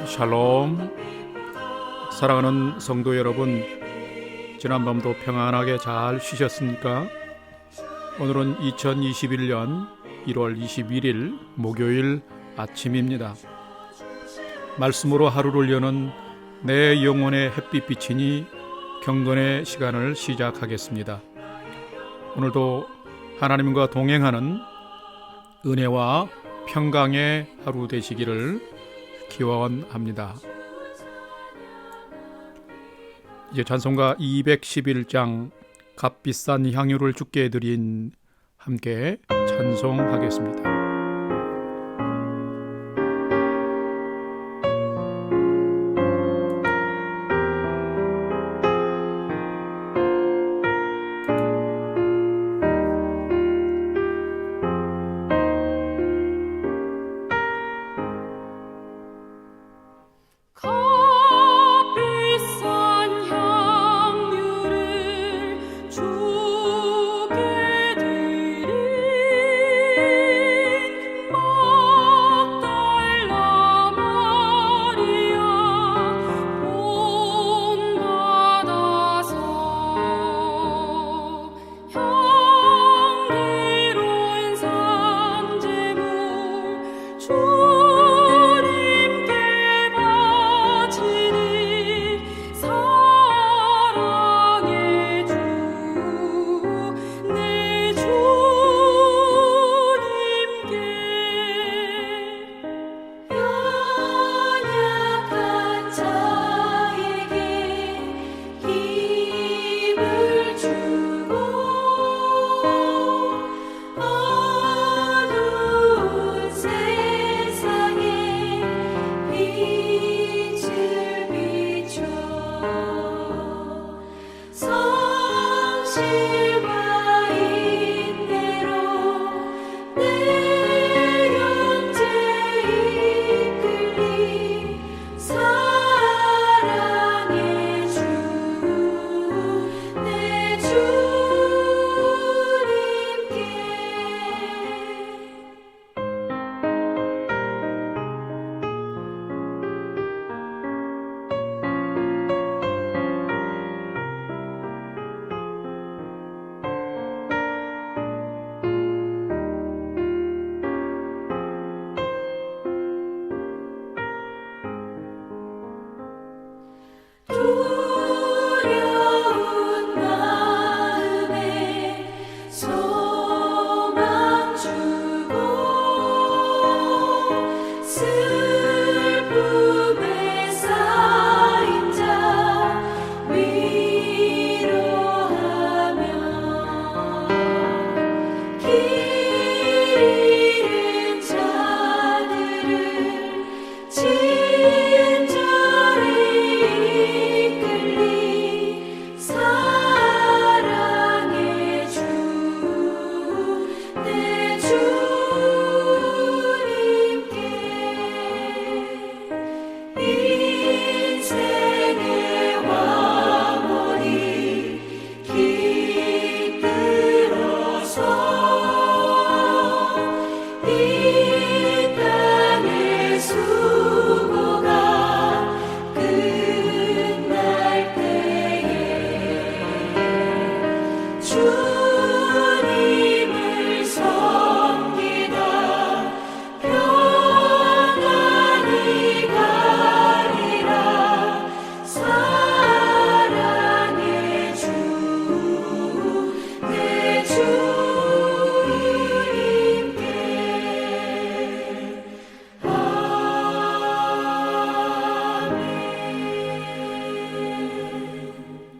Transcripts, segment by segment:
샬롬. 사랑하는 성도 여러분, 지난밤도 평안하게 잘 쉬셨습니까? 오늘은 2021년 1월 21일 목요일 아침입니다. 말씀으로 하루를 여는 내 영혼의 햇빛비치니 경건의 시간을 시작하겠습니다. 오늘도 하나님과 동행하는 은혜와 평강의 하루 되시기를 기원합니다. 이제 찬송가 211장 값비싼 향유를 주께 드린 함께 찬송하겠습니다.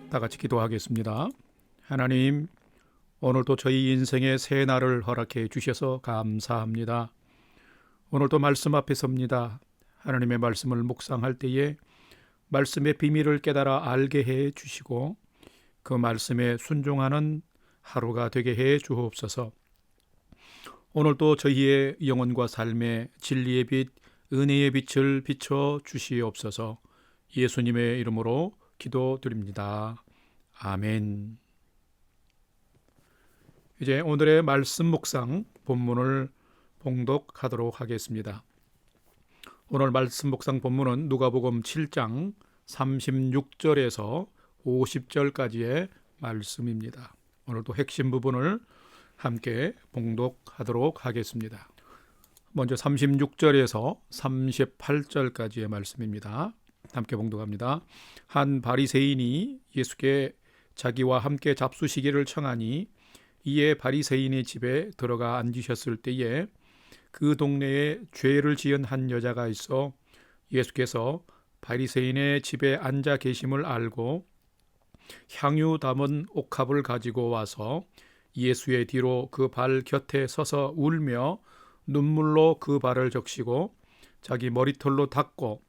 다 같이 기도하겠습니다. 하나님, 오늘도 저희 인생의 새 날을 허락해 주셔서 감사합니다. 오늘도 말씀 앞에 섭니다. 하나님의 말씀을 묵상할 때에 말씀의 비밀을 깨달아 알게 해 주시고 그 말씀에 순종하는 하루가 되게 해 주옵소서. 오늘도 저희의 영혼과 삶의 진리의 빛, 은혜의 빛을 비춰 주시옵소서. 예수님의 이름으로 기도드립니다. 아멘. 이제 오늘의 말씀 묵상 본문을 봉독하도록 하겠습니다. 오늘 말씀 묵상 본문은 누가복음 7장 36절에서 50절까지의 말씀입니다. 오늘도 핵심 부분을 함께 봉독하도록 하겠습니다. 먼저 36절에서 38절까지의 말씀입니다. 함께 봉독합니다. 한 바리새인이 예수께 자기와 함께 잡수시기를 청하니 이에 바리새인의 집에 들어가 앉으셨을 때에 그 동네에 죄를 지은 한 여자가 있어 예수께서 바리새인의 집에 앉아 계심을 알고 향유 담은 옥합을 가지고 와서 예수의 뒤로 그 발 곁에 서서 울며 눈물로 그 발을 적시고 자기 머리털로 닦고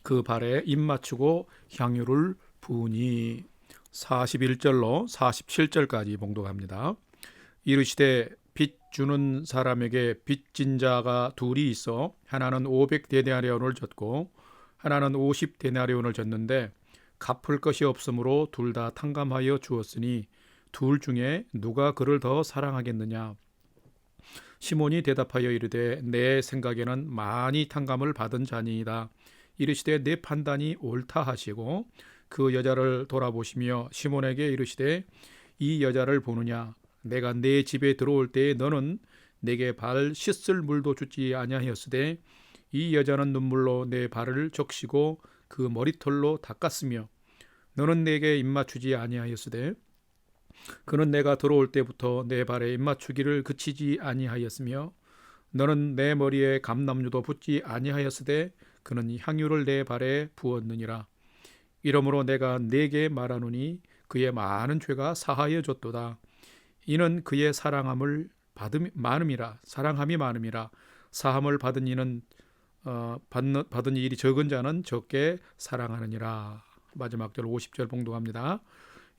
그 발에 입 맞추고 향유를 부으니 41절로 47절까지 봉독합니다. 이르시되 빚 주는 사람에게 빚진 자가 둘이 있어 하나는 500데나리온을 졌고 하나는 50데나리온을 졌는데 갚을 것이 없으므로 둘 다 탕감하여 주었으니 둘 중에 누가 그를 더 사랑하겠느냐. 시몬이 대답하여 이르되 내 생각에는 많이 탕감을 받은 자니이다. 이르시되 내 판단이 옳다 하시고 그 여자를 돌아보시며 시몬에게 이르시되 이 여자를 보느냐. 내가 내 집에 들어올 때에 너는 내게 발 씻을 물도 주지 아니하였으되 이 여자는 눈물로 내 발을 적시고 그 머리털로 닦았으며 너는 내게 입맞추지 아니하였으되 그는 내가 들어올 때부터 내 발에 입맞추기를 그치지 아니하였으며 너는 내 머리에 감람유도 붓지 아니하였으되 그는 향유를 내 발에 부었느니라. 이러므로 내가 네게 말하노니 그의 많은 죄가 사하여졌도다. 이는 그의 사랑함이 많음이라. 사함을 받은 이는 받은 일이 적은 자는 적게 사랑하느니라. 마지막 절 50절 봉독합니다.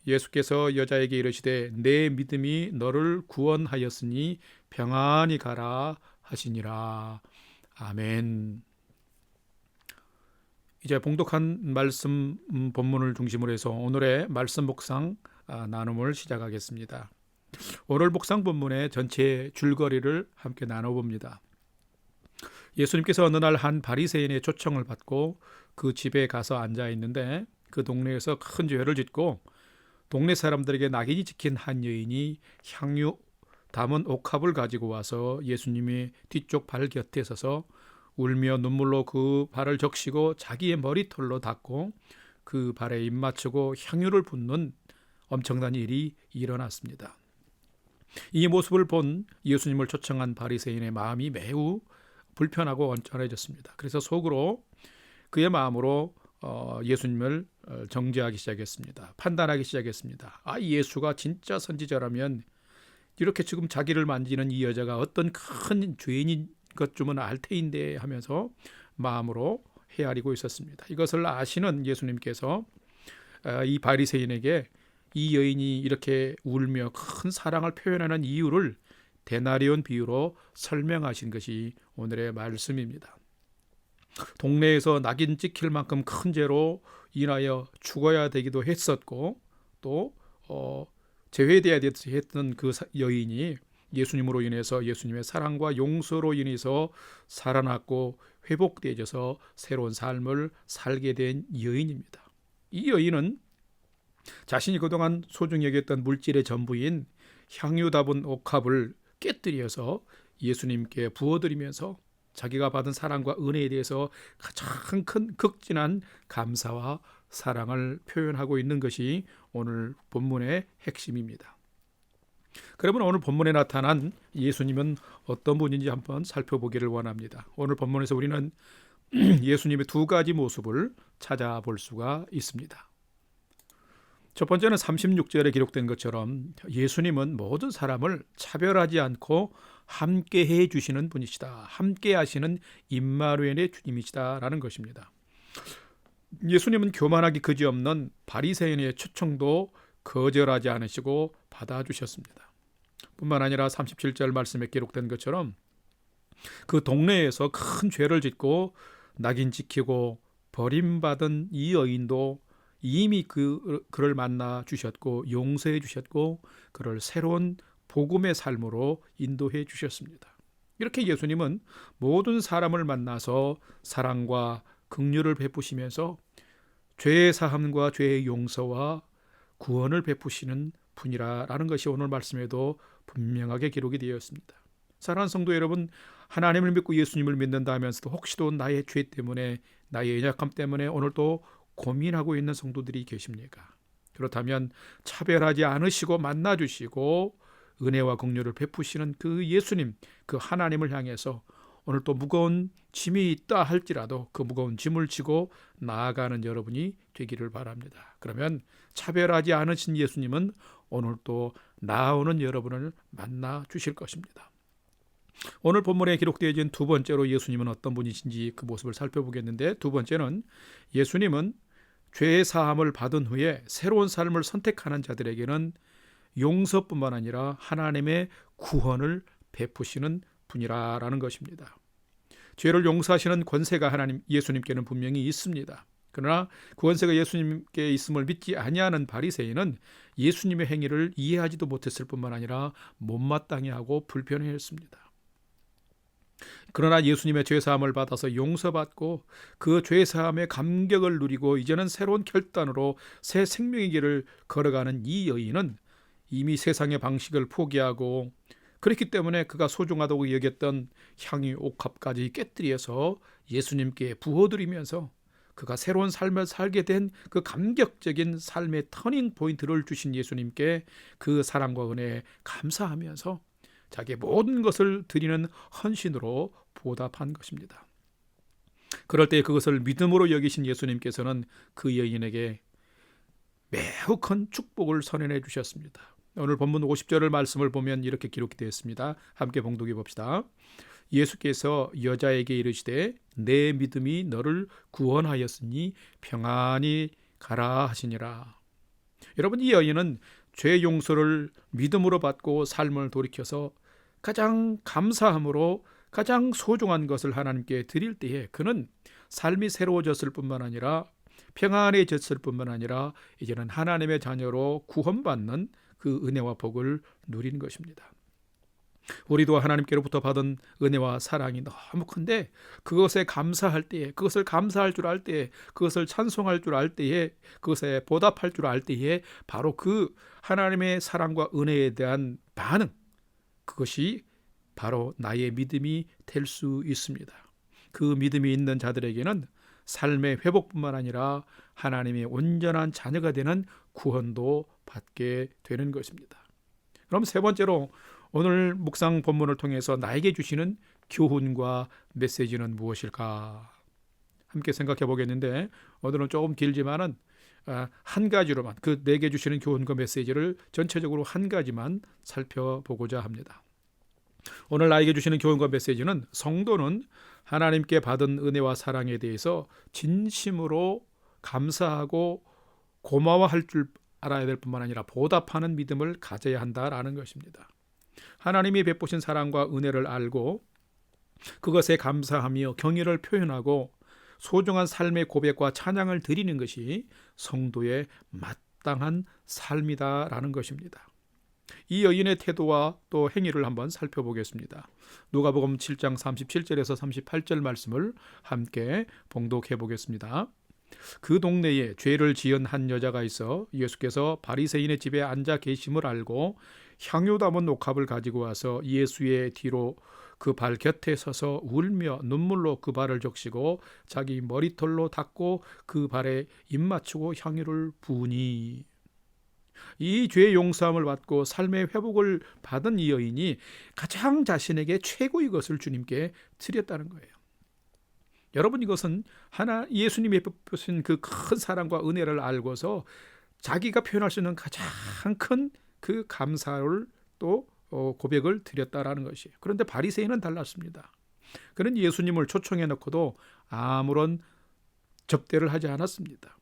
예수께서 여자에게 이르시되 내 믿음이 너를 구원하였으니 평안히 가라 하시니라. 아멘. 이제 봉독한 말씀 본문을 중심으로 해서 오늘의 말씀 묵상 나눔을 시작하겠습니다. 오늘 묵상 본문의 전체 줄거리를 함께 나눠봅니다. 예수님께서 어느 날 한 바리새인의 초청을 받고 그 집에 가서 앉아 있는데 그 동네에서 큰 죄를 짓고 동네 사람들에게 낙인이 찍힌 한 여인이 향유 담은 옥합을 가지고 와서 예수님의 뒤쪽 발 곁에 서서 울며 눈물로 그 발을 적시고 자기의 머리털로 닦고 그 발에 입 맞추고 향유를 붓는 엄청난 일이 일어났습니다. 이 모습을 본 예수님을 초청한 바리새인의 마음이 매우 불편하고 언짢아졌습니다. 그래서 속으로 그의 마음으로 예수님을 정죄하기 시작했습니다. 판단하기 시작했습니다. 예수가 진짜 선지자라면 이렇게 지금 자기를 만지는 이 여자가 어떤 큰 죄인인 것쯤은 알 테인데 하면서 마음으로 헤아리고 있었습니다. 이것을 아시는 예수님께서 이 바리새인에게 이 여인이 이렇게 울며 큰 사랑을 표현하는 이유를 데나리온 비유로 설명하신 것이 오늘의 말씀입니다. 동네에서 낙인 찍힐 만큼 큰 죄로 인하여 죽어야 되기도 했었고 또 제외되어야 했던 그 여인이 예수님으로 인해서 예수님의 사랑과 용서로 인해서 살아났고 회복되어져서 새로운 삶을 살게 된 여인입니다. 이 여인은 자신이 그동안 소중히 여겼던 물질의 전부인 향유 담은 옥합을 깨뜨려서 예수님께 부어드리면서 자기가 받은 사랑과 은혜에 대해서 가장 큰 극진한 감사와 사랑을 표현하고 있는 것이 오늘 본문의 핵심입니다. 그러면 오늘 본문에 나타난 예수님은 어떤 분인지 한번 살펴보기를 원합니다. 오늘 본문에서 우리는 예수님의 두 가지 모습을 찾아볼 수가 있습니다. 첫 번째는 36절에 기록된 것처럼 예수님은 모든 사람을 차별하지 않고 함께 해주시는 분이시다. 함께 하시는 임마누엘의 주님이시다라는 것입니다. 예수님은 교만하기 그지없는 바리새인의 초청도 거절하지 않으시고 받아주셨습니다. 뿐만 아니라 37절 말씀에 기록된 것처럼 그 동네에서 큰 죄를 짓고 낙인 찍히고 버림받은 이 여인도 이미 그를 만나 주셨고 용서해 주셨고 그를 새로운 복음의 삶으로 인도해 주셨습니다. 이렇게 예수님은 모든 사람을 만나서 사랑과 긍휼을 베푸시면서 죄의 사함과 죄의 용서와 구원을 베푸시는 분이라는 것이 오늘 말씀에도 분명하게 기록이 되어 있습니다. 사랑하는 성도 여러분, 하나님을 믿고 예수님을 믿는다 하면서도 혹시도 나의 죄 때문에, 나의 연약함 때문에 오늘도 고민하고 있는 성도들이 계십니까? 그렇다면 차별하지 않으시고 만나주시고 은혜와 긍휼을 베푸시는 그 예수님, 그 하나님을 향해서 오늘 또 무거운 짐이 있다 할지라도 그 무거운 짐을 지고 나아가는 여러분이 되기를 바랍니다. 그러면 차별하지 않으신 예수님은 오늘 또 나오는 여러분을 만나 주실 것입니다. 오늘 본문에 기록되어진 두 번째로 예수님은 어떤 분이신지 그 모습을 살펴보겠는데, 두 번째는 예수님은 죄의 사함을 받은 후에 새로운 삶을 선택하는 자들에게는 용서뿐만 아니라 하나님의 구원을 베푸시는 분이라는 것입니다. 죄를 용서하시는 권세가 하나님 예수님께는 분명히 있습니다. 그러나 그 권세가 예수님께 있음을 믿지 아니하는 바리새인은 예수님의 행위를 이해하지도 못했을 뿐만 아니라 못마땅해 하고 불편해했습니다. 그러나 예수님의 죄사함을 받아서 용서받고 그 죄사함의 감격을 누리고 이제는 새로운 결단으로 새 생명의 길을 걸어가는 이 여인은 이미 세상의 방식을 포기하고 그렇기 때문에 그가 소중하다고 여겼던 향유 옥합까지 깨뜨려서 예수님께 부어드리면서 그가 새로운 삶을 살게 된 그 감격적인 삶의 터닝 포인트를 주신 예수님께 그 사랑과 은혜에 감사하면서 자기의 모든 것을 드리는 헌신으로 보답한 것입니다. 그럴 때 그것을 믿음으로 여기신 예수님께서는 그 여인에게 매우 큰 축복을 선언해 주셨습니다. 오늘 본문 50절을 말씀을 보면 이렇게 기록이 되어 있습니다. 함께 봉독해 봅시다. 예수께서 여자에게 이르시되 내 믿음이 너를 구원하였으니 평안히 가라 하시니라. 여러분, 이 여인은 죄 용서를 믿음으로 받고 삶을 돌이켜서 가장 감사함으로 가장 소중한 것을 하나님께 드릴 때에 그는 삶이 새로워졌을 뿐만 아니라 평안해졌을 뿐만 아니라 이제는 하나님의 자녀로 구원받는 그 은혜와 복을 누리는 것입니다. 우리도 하나님께로부터 받은 은혜와 사랑이 너무 큰데 그것에 감사할 때에, 그것을 감사할 줄 알 때에, 그것을 찬송할 줄 알 때에, 그것에 보답할 줄 알 때에 바로 그 하나님의 사랑과 은혜에 대한 반응, 그것이 바로 나의 믿음이 될 수 있습니다. 그 믿음이 있는 자들에게는 삶의 회복뿐만 아니라 하나님의 온전한 자녀가 되는 구원도 받게 되는 것입니다. 그럼 세 번째로 오늘 묵상 본문을 통해서 나에게 주시는 교훈과 메시지는 무엇일까? 함께 생각해 보겠는데 오늘은 조금 길지만은 한 가지로만 그 내게 주시는 교훈과 메시지를 전체적으로 한 가지만 살펴보고자 합니다. 오늘 나에게 주시는 교훈과 메시지는 성도는 하나님께 받은 은혜와 사랑에 대해서 진심으로 감사하고 고마워할 줄 알아야 될 뿐만 아니라 보답하는 믿음을 가져야 한다라는 것입니다. 하나님이 베푸신 사랑과 은혜를 알고 그것에 감사하며 경의를 표현하고 소중한 삶의 고백과 찬양을 드리는 것이 성도의 마땅한 삶이다라는 것입니다. 이 여인의 태도와 또 행위를 한번 살펴보겠습니다. 누가복음 7장 37절에서 38절 말씀을 함께 봉독해 보겠습니다. 그 동네에 죄를 지은 한 여자가 있어 예수께서 바리새인의 집에 앉아 계심을 알고 향유 담은 옥합을 가지고 와서 예수의 뒤로 그 발 곁에 서서 울며 눈물로 그 발을 적시고 자기 머리털로 닦고 그 발에 입 맞추고 향유를 부으니, 이 죄의 용서함을 받고 삶의 회복을 받은 이 여인이 가장 자신에게 최고의 것을 주님께 드렸다는 거예요. 여러분, 이것은 예수님이 베푸신 그 큰 사랑과 은혜를 알고서 자기가 표현할 수 있는 가장 큰 그 감사를 또 고백을 드렸다라는 것이에요. 그런데 바리새인은 달랐습니다. 그는 예수님을 초청해 놓고도 아무런 접대를 하지 않았습니다.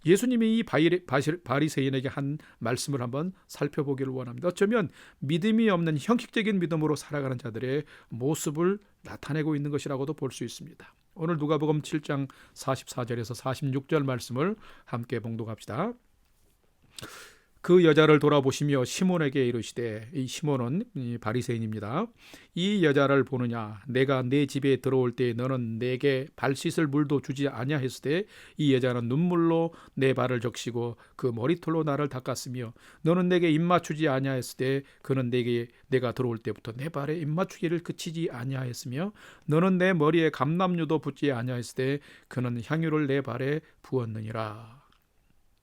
예수님이 이 바리새인에게 한 말씀을 한번 살펴보기를 원합니다. 어쩌면 믿음이 없는 형식적인 믿음으로 살아가는 자들의 모습을 나타내고 있는 것이라고도 볼 수 있습니다. 오늘 누가복음 7장 44절에서 46절 말씀을 함께 봉독합시다. 그 여자를 돌아보시며 시몬에게 이르시되, 이 시몬은 이 바리새인입니다. 이 여자를 보느냐? 내가 내 집에 들어올 때 너는 내게 발 씻을 물도 주지 아니하였을 때 이 여자는 눈물로 내 발을 적시고 그 머리털로 나를 닦았으며 너는 내게 입맞추지 아니하였을 때 그는 내게 내가 들어올 때부터 내 발에 입맞추기를 그치지 아니하였으며 너는 내 머리에 감람유도 붓지 아니하였을 때 그는 향유를 내 발에 부었느니라.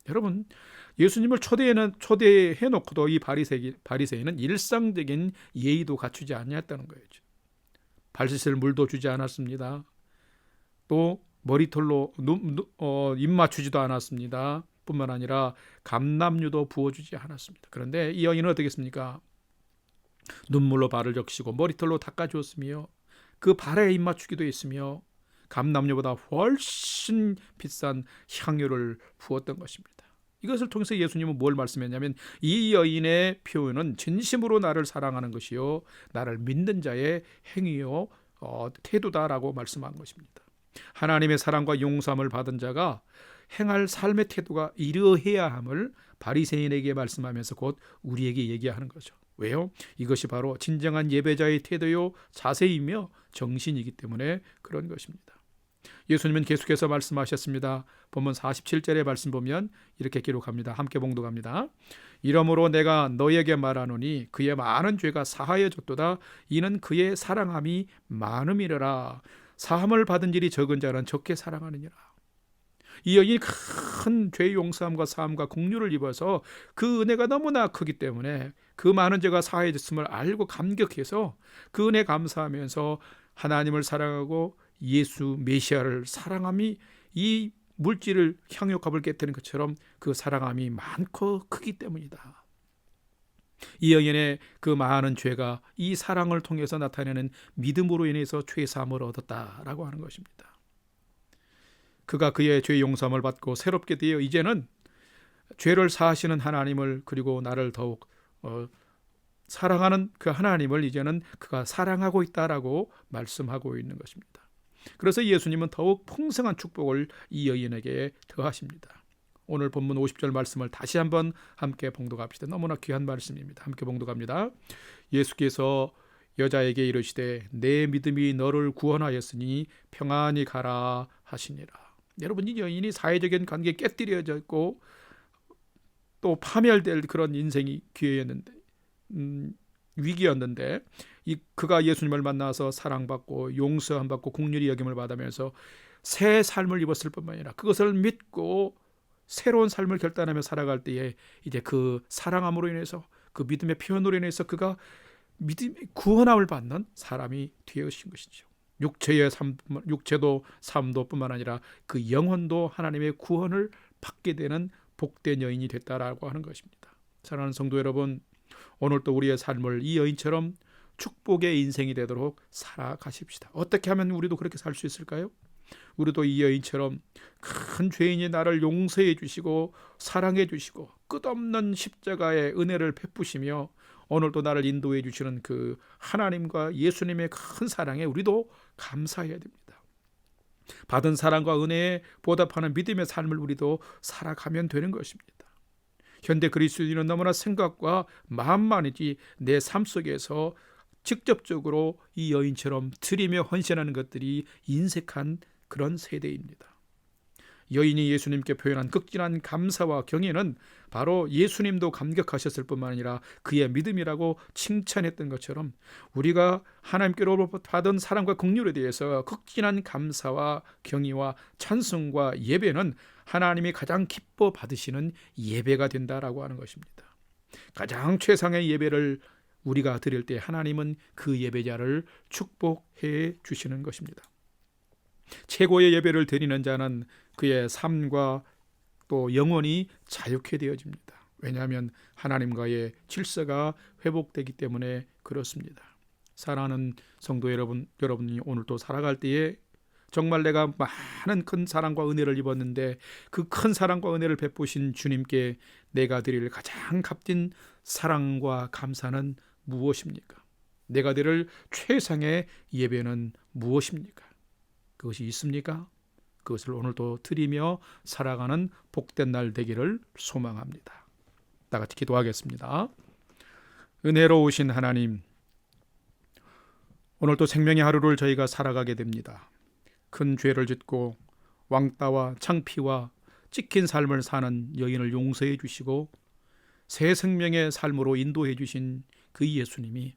여러분, 예수님을 초대해 놓고도 이 바리새인은 일상적인 예의도 갖추지 아니했다는 거예요. 발 씻을 물도 주지 않았습니다. 또 머리털로 입 맞추지도 않았습니다. 뿐만 아니라 감람유도 부어주지 않았습니다. 그런데 이 여인은 어떻게 했습니까? 눈물로 발을 적시고 머리털로 닦아주었으며 그 발에 입 맞추기도 했으며 감람유보다 훨씬 비싼 향유를 부었던 것입니다. 이것을 통해서 예수님은 뭘 말씀했냐면 이 여인의 표현은 진심으로 나를 사랑하는 것이요 나를 믿는 자의 행위요 태도다라고 말씀한 것입니다. 하나님의 사랑과 용서함을 받은 자가 행할 삶의 태도가 이러해야 함을 바리새인에게 말씀하면서 곧 우리에게 얘기하는 거죠. 왜요? 이것이 바로 진정한 예배자의 태도요 자세이며 정신이기 때문에 그런 것입니다. 예수님은 계속해서 말씀하셨습니다. 본문 47절의 말씀 보면 이렇게 기록합니다. 함께 봉독합니다. 이러므로 내가 너에게 말하노니 그의 많은 죄가 사하여졌도다. 이는 그의 사랑함이 많음이라. 사함을 받은 일이 적은 자는 적게 사랑하느니라. 이 여인이 큰 죄 용서함과 사함과 긍휼을 입어서 그 은혜가 너무나 크기 때문에 그 많은 죄가 사해졌음을 알고 감격해서 그 은혜 감사하면서 하나님을 사랑하고 예수 메시아를 사랑함이 이 물질을 향유값을 깨뜨리는 것처럼 그 사랑함이 많고 크기 때문이다. 이 여인의 그 많은 죄가 이 사랑을 통해서 나타내는 믿음으로 인해서 죄사함을 얻었다라고 하는 것입니다. 그가 그의 죄 용서함을 받고 새롭게 되어 이제는 죄를 사하시는 하나님을 그리고 나를 더욱 사랑하는 그 하나님을 이제는 그가 사랑하고 있다라고 말씀하고 있는 것입니다. 그래서 예수님은 더욱 풍성한 축복을 이 여인에게 더하십니다. 오늘 본문 50절 말씀을 다시 한번 함께 봉독합시다. 너무나 귀한 말씀입니다. 함께 봉독합니다. 예수께서 여자에게 이르시되 내 믿음이 너를 구원하였으니 평안히 가라 하시니라. 여러분, 이 여인이 사회적인 관계에 깨뜨려져 있고 또 파멸될 그런 인생이 기회였는데 위기였는데 그가 예수님을 만나서 사랑받고 용서함 받고 긍휼히 여김을 받으면서 새 삶을 입었을 뿐만 아니라 그것을 믿고 새로운 삶을 결단하며 살아갈 때에 이제 그 사랑함으로 인해서 그 믿음의 표현으로 인해서 그가 믿음의 구원함을 받는 사람이 되어신 것이죠. 육체도 삶도 뿐만 아니라 그 영혼도 하나님의 구원을 받게 되는 복된 여인이 됐다라고 하는 것입니다. 사랑하는 성도 여러분, 오늘도 우리의 삶을 이 여인처럼 축복의 인생이 되도록 살아가십시다. 어떻게 하면 우리도 그렇게 살 수 있을까요? 우리도 이 여인처럼 큰 죄인이 나를 용서해 주시고 사랑해 주시고 끝없는 십자가의 은혜를 베푸시며 오늘도 나를 인도해 주시는 그 하나님과 예수님의 큰 사랑에 우리도 감사해야 됩니다. 받은 사랑과 은혜에 보답하는 믿음의 삶을 우리도 살아가면 되는 것입니다. 현대 그리스도인은 너무나 생각과 마음만이지 내 삶 속에서 직접적으로 이 여인처럼 드리며 헌신하는 것들이 인색한 그런 세대입니다. 여인이 예수님께 표현한 극진한 감사와 경애는 바로 예수님도 감격하셨을 뿐만 아니라 그의 믿음이라고 칭찬했던 것처럼 우리가 하나님께로부터 받은 사랑과 긍휼에 대해서 극진한 감사와 경의와 찬송과 예배는 하나님이 가장 기뻐 받으시는 예배가 된다라고 하는 것입니다. 가장 최상의 예배를 우리가 드릴 때 하나님은 그 예배자를 축복해 주시는 것입니다. 최고의 예배를 드리는 자는 그의 삶과 또 영혼이 자유케 되어집니다. 왜냐하면 하나님과의 질서가 회복되기 때문에 그렇습니다. 사랑하는 성도 여러분이 오늘 또 살아갈 때에 정말 내가 많은 큰 사랑과 은혜를 입었는데 그 큰 사랑과 은혜를 베푸신 주님께 내가 드릴 가장 값진 사랑과 감사는 무엇입니까? 내가 드릴 최상의 예배는 무엇입니까? 그것이 있습니까? 그것을 오늘도 드리며 살아가는 복된 날 되기를 소망합니다. 다 같이 기도하겠습니다. 은혜로우신 하나님, 오늘 또 생명의 하루를 저희가 살아가게 됩니다. 큰 죄를 짓고 왕따와 창피와 찍힌 삶을 사는 여인을 용서해 주시고 새 생명의 삶으로 인도해 주신 그 예수님이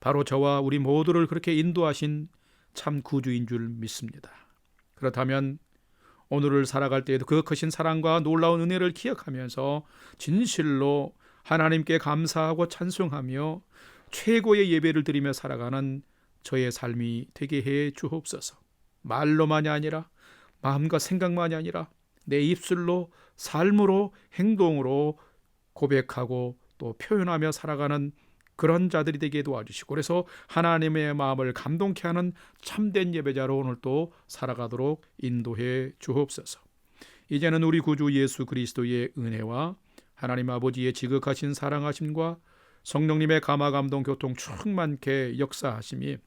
바로 저와 우리 모두를 그렇게 인도하신 참 구주인 줄 믿습니다. 그렇다면 오늘을 살아갈 때에도 그 크신 사랑과 놀라운 은혜를 기억하면서 진실로 하나님께 감사하고 찬송하며 최고의 예배를 드리며 살아가는 저의 삶이 되게 해 주옵소서. 말로만이 아니라 마음과 생각만이 아니라 내 입술로 삶으로 행동으로 고백하고 또 표현하며 살아가는 그런 자들이 되게 도와주시고 그래서 하나님의 마음을 감동케 하는 참된 예배자로 오늘 또 살아가도록 인도해 주옵소서. 이제는 우리 구주 예수 그리스도의 은혜와 하나님 아버지의 지극하신 사랑하심과 성령님의 감화 감동 교통 충만케 역사하심이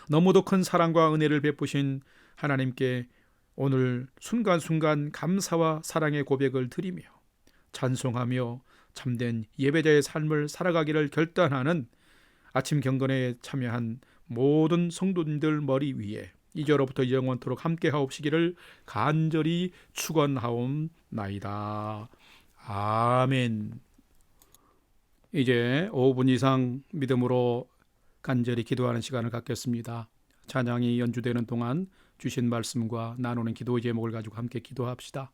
너무도 큰 사랑과 은혜를 베푸신 하나님께 오늘 순간순간 감사와 사랑의 고백을 드리며 찬송하며 참된 예배자의 삶을 살아가기를 결단하는 아침 경건에 참여한 모든 성도님들 머리 위에 이제로부터 영원토록 함께 하옵시기를 간절히 축원하옵나이다. 아멘. 이제 5분 이상 믿음으로 간절히 기도하는 시간을 갖겠습니다. 찬양이 연주되는 동안 주신 말씀과 나누는 기도 제목을 가지고 함께 기도합시다.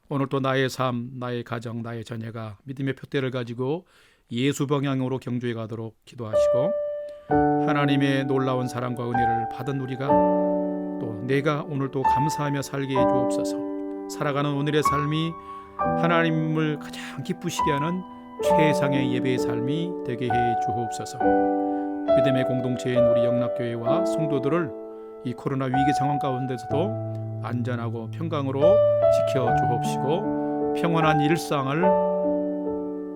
오늘 또 나의 삶, 나의 가정, 나의 자녀가 믿음의 표대를 가지고 예수 방향으로 경주해 가도록 기도하시고 하나님의 놀라운 사랑과 은혜를 받은 우리가 또 내가 오늘 또 감사하며 살게 해 주옵소서. 살아가는 오늘의 삶이 하나님을 가장 기쁘시게 하는 최상의 예배의 삶이 되게 해 주옵소서. 믿음의 공동체인 우리 영락교회와 성도들을 이 코로나 위기 상황 가운데서도 안전하고 평강으로 지켜 주옵시고 평안한 일상을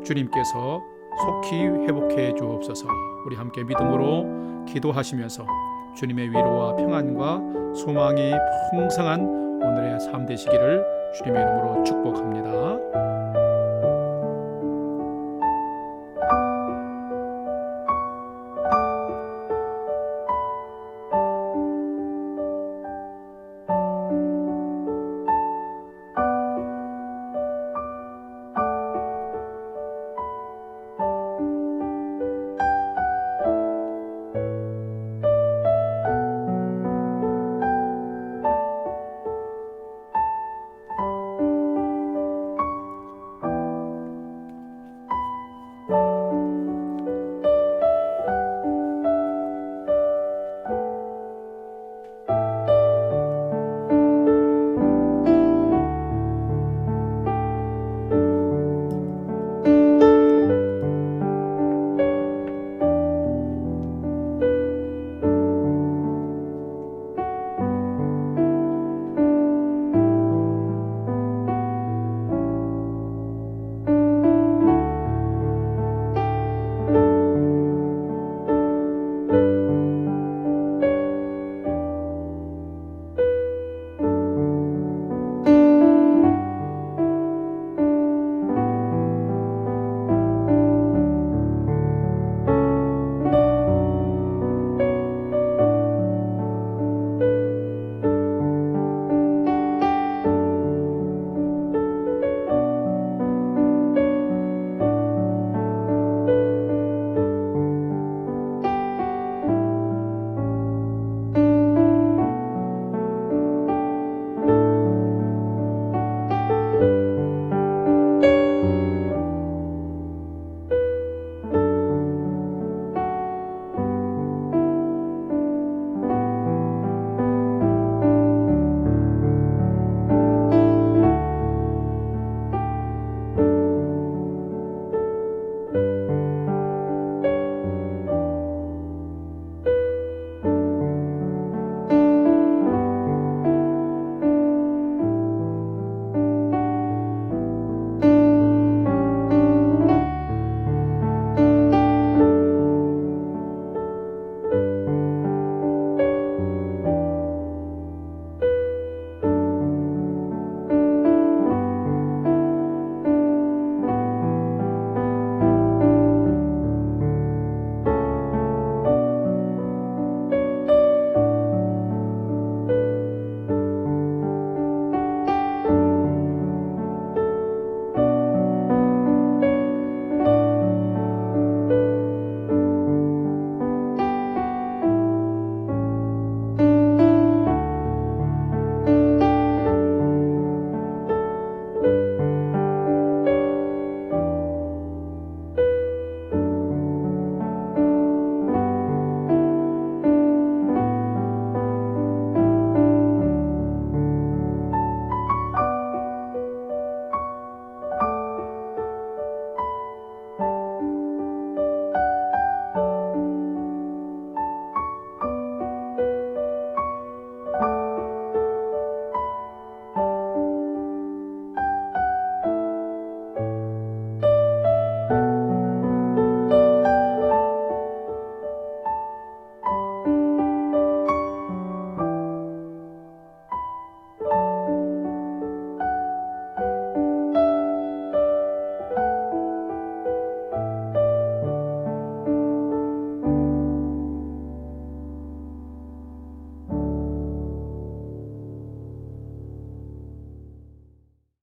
주님께서 속히 회복해 주옵소서. 우리 함께 믿음으로 기도하시면서 주님의 위로와 평안과 소망이 풍성한 오늘의 삶 되시기를 주님의 이름으로 축복합니다.